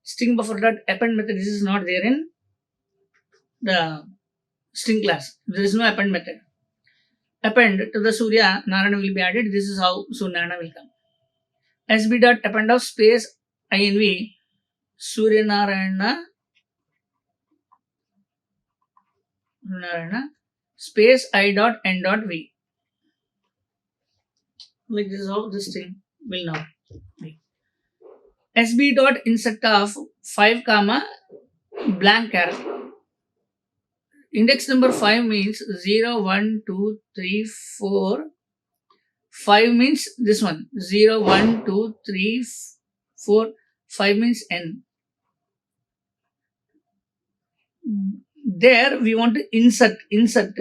String buffer dot append method, this is not there in the string class. There is no append method. Append to the Surya, Narayana will be added. This is how Narayana will come. SB dot append of space INV Suryanarayana space I dot N dot V. Like this is how this thing will now be. SB dot insert of 5 comma blank character. Index number 5 means 0, 1, 2, 3, 4. 5 means this one. 0, 1, 2, 3, 4. 5 means N. There we want to insert. Insert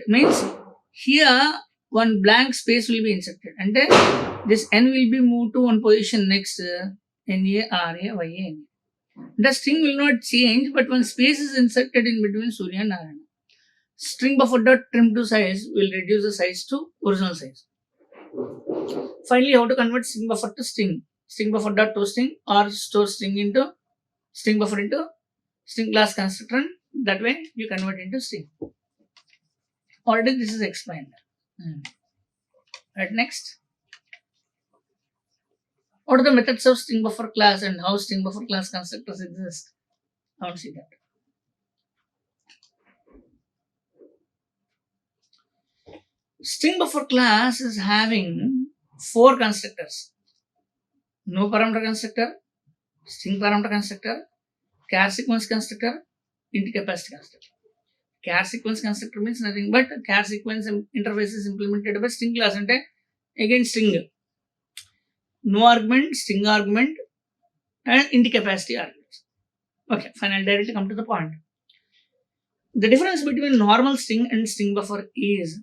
means here one blank space will be inserted. And then this N will be moved to one position next. NARAYAN. The string will not change, but when space is inserted in between Surya and Narayana, string buffer dot trim to size will reduce the size to original size. Finally, how to convert string buffer to string? String buffer dot to string or store string buffer into string class constructor, and that way you convert into string. Already this is explained. Right, next. What are the methods of string buffer class and how string buffer class constructors exist? I want to see that. String buffer class is having 4 constructors. No parameter constructor, string parameter constructor, char sequence constructor, int capacity constructor. Char sequence constructor means nothing but char sequence interface is implemented by string class, and again string. No argument, string argument, and int capacity arguments. Okay, fine, I'll directly come to the point. The difference between normal string and string buffer is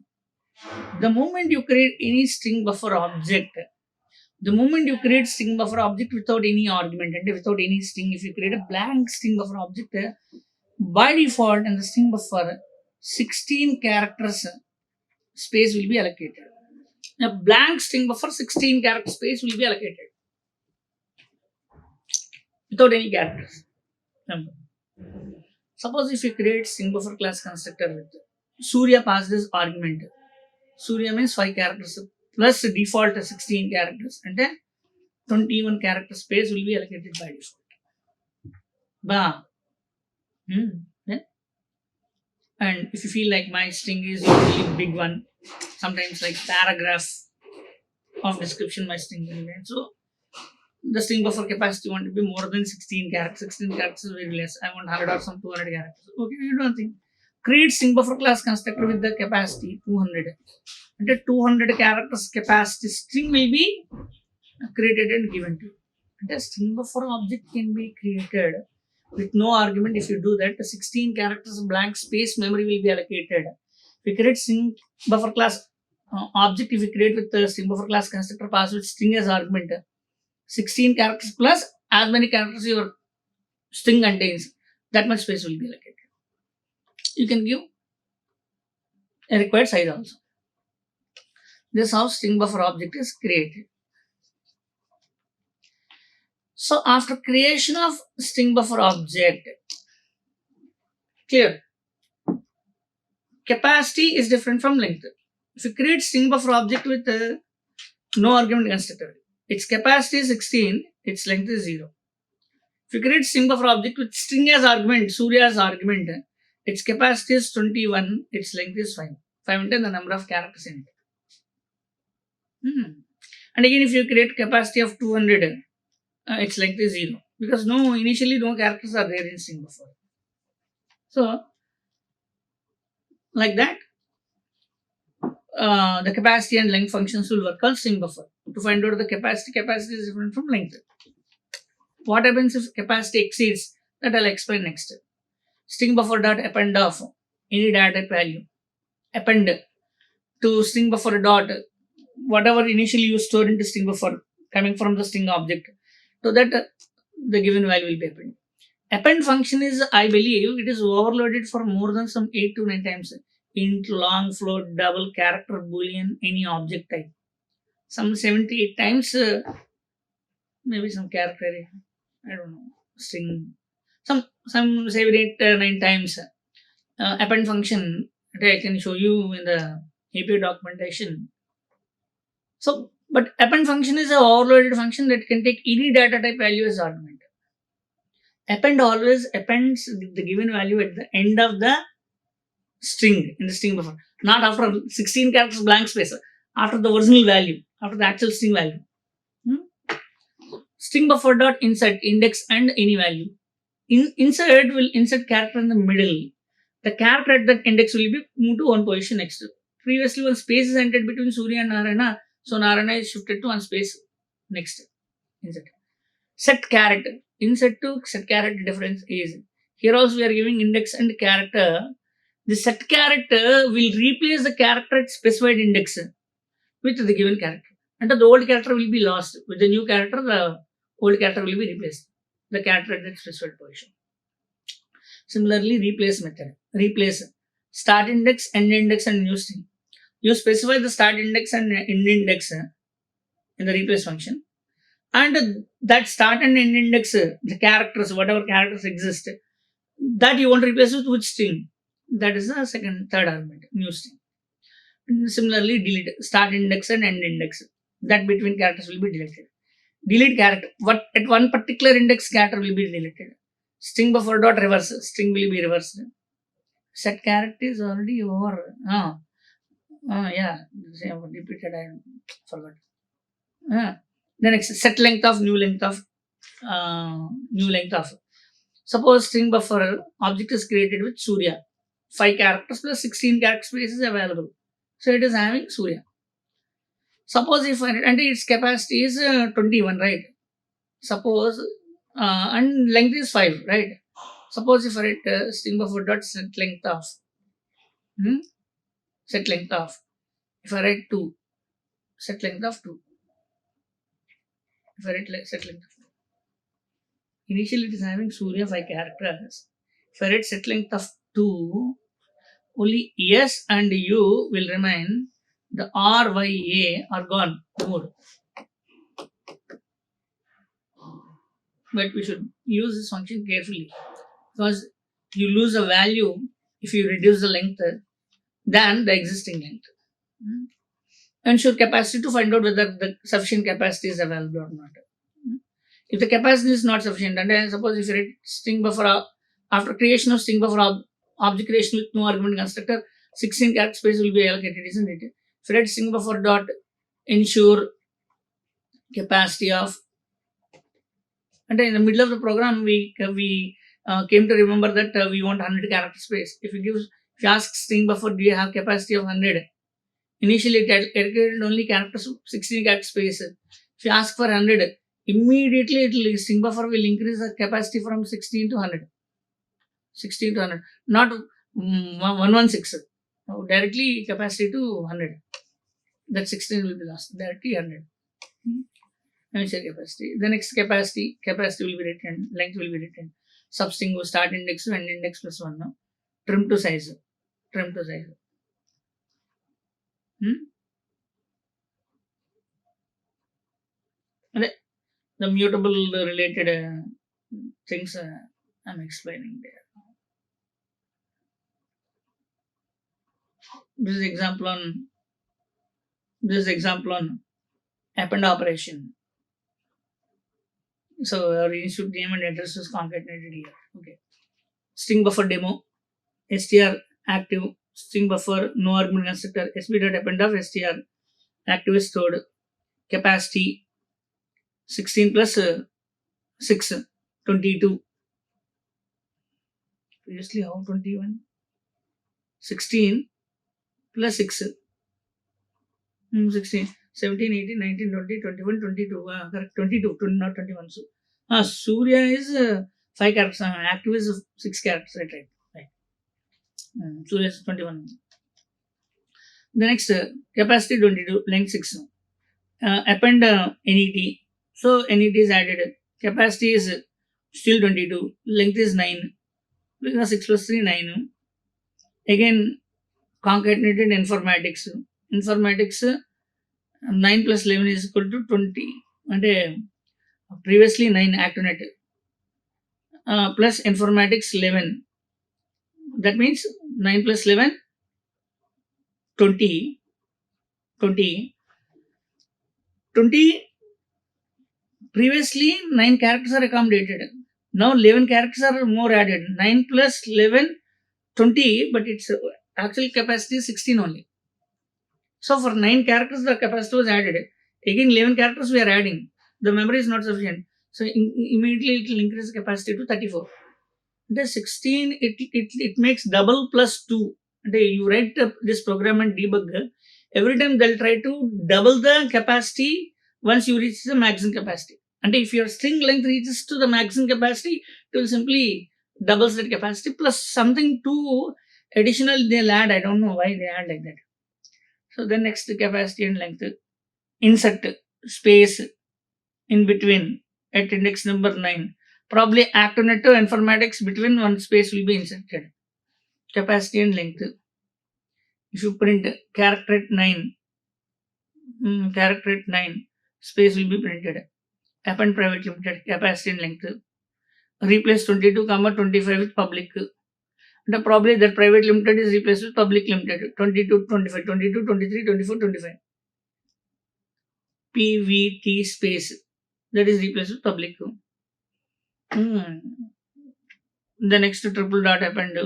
the moment you create any string buffer object, without any argument and without any string, if you create a blank string buffer object, by default in the string buffer, 16 characters space will be allocated. A blank string buffer, 16 character space will be allocated without any characters. Suppose if you create string buffer class constructor with Surya passed as argument. Surya means 5 characters plus default 16 characters, and then 21 character space will be allocated by default. Then, and if you feel like my string is usually big one, sometimes like paragraph of description my string will be, so the string buffer capacity want to be more than 16 characters. 16 characters is very less. I want 100 or some 200 characters. Okay, you don't think. Create string buffer class constructor with the capacity 200. And the 200 characters capacity string will be created and given to you. And a string buffer object can be created with no argument. If you do that, the 16 characters blank space memory will be allocated. If you create string buffer class object, if you create with the string buffer class constructor pass with string as argument, 16 characters plus as many characters your string contains, that much space will be allocated. You can give a required size also. This is how string buffer object is created. So after creation of string buffer object, clear, capacity is different from length. If you create string buffer object with no argument constructor, its capacity is 16, its length is 0. If you create string buffer object with string as argument, Surya as argument, its capacity is 21, its length is 5. 5 into the number of characters in it. And again, if you create capacity of 200, its length is 0, because initially no characters are there in string buffer. So, like that, the capacity and length functions will work on string buffer. To find out the capacity is different from length. What happens if capacity exceeds? That I'll explain next. String buffer dot append of any data type value. Append to string buffer dot whatever initially you store into string buffer coming from the string object, so that the given value will be appended. Append function is, I believe, it is overloaded for more than some 8 to 9 times. Int, long, float, double, character, boolean, any object type. Some 78 times, maybe some character, I don't know, string. Some 7, 8, 9 times. Append function, I can show you in the API documentation. So, but append function is an overloaded function that can take any data type value as argument. Append always appends the given value at the end of the string in the string buffer, not after 16 characters blank space, after the original value, after the actual string value. String buffer dot insert index and any value. Insert will insert character in the middle. The character at that index will be moved to one position next. Previously, one space is entered between Surya and Narayana, so Narayana is shifted to one space next. Insert. Set character. Insert to set character difference is, here also we are giving index and character. The set character will replace the character at specified index with the given character, and the old character will be lost. With the new character, the old character will be replaced. the character at the specified position. Similarly, replace method. Replace start index, end index, and new string. You specify the start index and end index in the replace function, and that start and end index, the characters, whatever characters exist, that you want to replace with which string. That is the third argument, new string. Similarly, delete start index and end index. That between characters will be deleted. Delete character. What at one particular index character will be deleted. String buffer dot reverse. String will be reversed. Set character is already over. Yeah. Repeated. I forgot. The next set length of new length of new length of. Suppose string buffer object is created with Surya. 5 characters plus 16 character space is available. So it is having Surya. Suppose if and its capacity is 21, right? Suppose and length is 5, right? Suppose if I write string buffer dot set length of set length of, if I write 2, set length of 2. If I write set length of 2. Initially it is having Surya 5 characters. If I write set length of 2, only S and U will remain. The R, Y, A are gone, removed. But we should use this function carefully, because you lose a value if you reduce the length than the existing length. Ensure capacity to find out whether the sufficient capacity is available or not. If the capacity is not sufficient, and suppose if you write string buffer after creation of string buffer object creation with no argument constructor, 16 character space will be allocated, isn't it? If you write string buffer dot ensure capacity of, and in the middle of the program we came to remember that we want 100 character space. If you ask string buffer, do you have capacity of 100? Initially it allocated only characters 16 character space. If you ask for 100, immediately string buffer will increase the capacity from 16 to 100. 16 to 100, not 116. Directly capacity to 100. That 16 will be lost. Directly 100. Initial capacity. The next capacity will be written, length will be written. Substring will start index to end index plus 1. No? Trim to size. The mutable related things I'm explaining there. This is example on append operation. So our institute name and address is concatenated here. Okay. String buffer demo, str active, string buffer no argument constructor, sb.append of str active is stored, capacity 16 plus 6, 22. Previously how 21? 16 plus 6, 16, 17, 18, 19, 20, 21, 22. Correct, 22, not 21. So, Surya is 5 characters, active is 6 characters, right. Surya is 21. The next, capacity 22, length 6. Append NET. So, NET is added. Capacity is still 22, length is 9. Because 6 plus 3, 9. Again, concatenated informatics. 9 plus 11 is equal to 20. And previously 9 Actonet. Plus informatics 11. That means 9 plus 11, 20. 20. Previously 9 characters are accommodated. Now 11 characters are more added. 9 plus 11, 20, but its actual capacity is 16 only. So for 9 characters the capacity was added. Again 11 characters we are adding. The memory is not sufficient. So immediately it will increase the capacity to 34. The 16, it makes double plus 2. You write this program and debug. Every time they'll try to double the capacity once you reach the maximum capacity. And if your string length reaches to the maximum capacity, it will simply doubles that capacity plus something to additional they'll add. I don't know why they add like that. So the next capacity and length. Insert space in between at index number 9. Probably Actonet to informatics between one space will be inserted. Capacity and length. If you print character at 9, space will be printed. Append private limited, capacity and length. Replace 22, 25 with public. And probably that private limited is replaced with public limited. 22, 25, 22, 23, 24, 25. PVT space. That is replaced with public. The next triple dot append.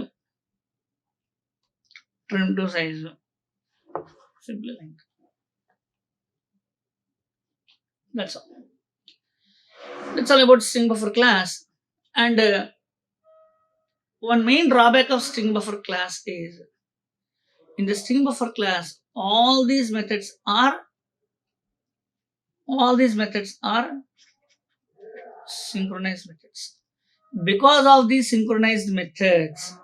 Trim to size. Simple length. That's all. That's all about string buffer class. And one main drawback of string buffer class is in the string buffer class, all these methods are synchronized methods. Because of these synchronized methods,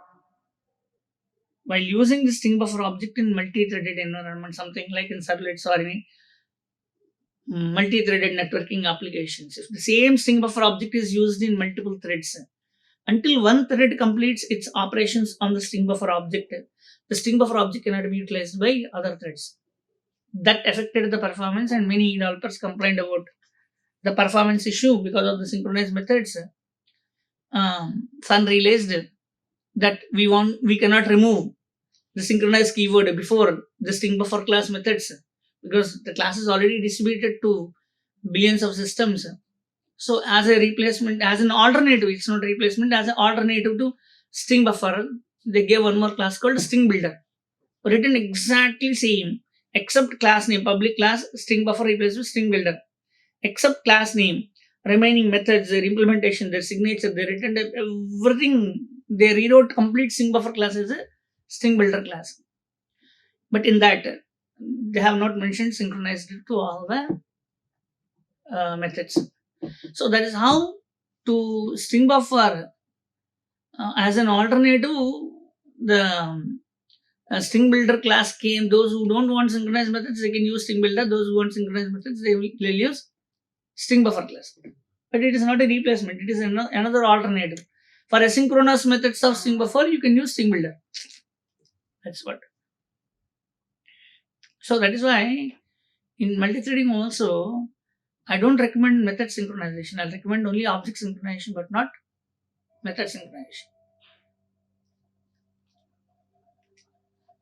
while using the string buffer object in multi-threaded environment, something like in servlets or any multi-threaded networking applications, if the same string buffer object is used in multiple threads, until one thread completes its operations on the string buffer object, the string buffer object cannot be utilized by other threads. That affected the performance, and many developers complained about the performance issue because of the synchronized methods. Sun realized that we cannot remove the synchronized keyword before the string buffer class methods because the class is already distributed to billions of systems. So as a replacement, as an alternative, it's not replacement, as an alternative to string buffer, they gave one more class called string builder, written exactly same except class name, public class, string buffer replaced with string builder, except class name, remaining methods, their implementation, their signature, their return type, everything they rewrote complete string buffer class as a string builder class. But in that, they have not mentioned synchronized to all the methods. So that is how to string buffer as an alternative. The string builder class came. Those who don't want synchronized methods, they can use string builder. Those who want synchronized methods, they will use string buffer class. But it is not a replacement. It is another alternative. For asynchronous methods of string buffer, you can use string builder. That's what. So that is why in multi-threading also, I don't recommend method synchronization. I'll recommend only object synchronization, but not method synchronization.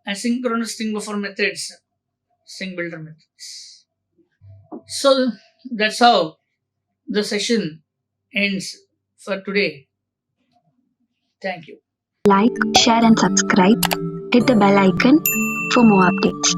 Asynchronous string buffer methods, string builder methods. So that's how the session ends for today. Thank you. Like, share and subscribe. Hit the bell icon for more updates.